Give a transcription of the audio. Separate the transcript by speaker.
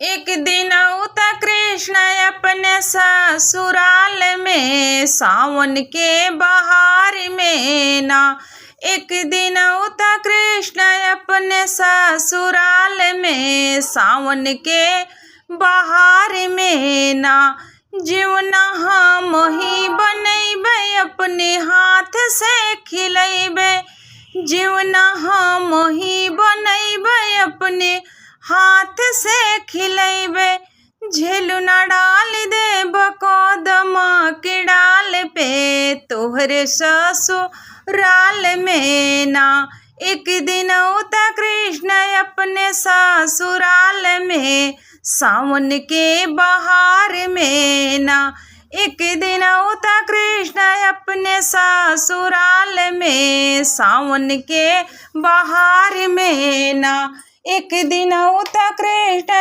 Speaker 1: एक दिन उता कृष्ण अपने ससुराल में, सावन के बहार में ना। एक दिन उता कृष्ण अपने ससुराल में, सावन के बहार में ना। जीवना हम ही बनैबे, अपने हाथ से खिलैबे। जीवना हम ही बनैबे, अपने हाथ से खिलैबे। झेलुना डाल देब कदम के डाल पे, तोहरे ससुराल में ना। एक दिन उता कृष्ण अपने ससुराल में, सावन के बहार में ना। एक दिन उता कृष्ण अपने ससुराल में, सावन के बहार में ना। एक दिन उता कृष्ण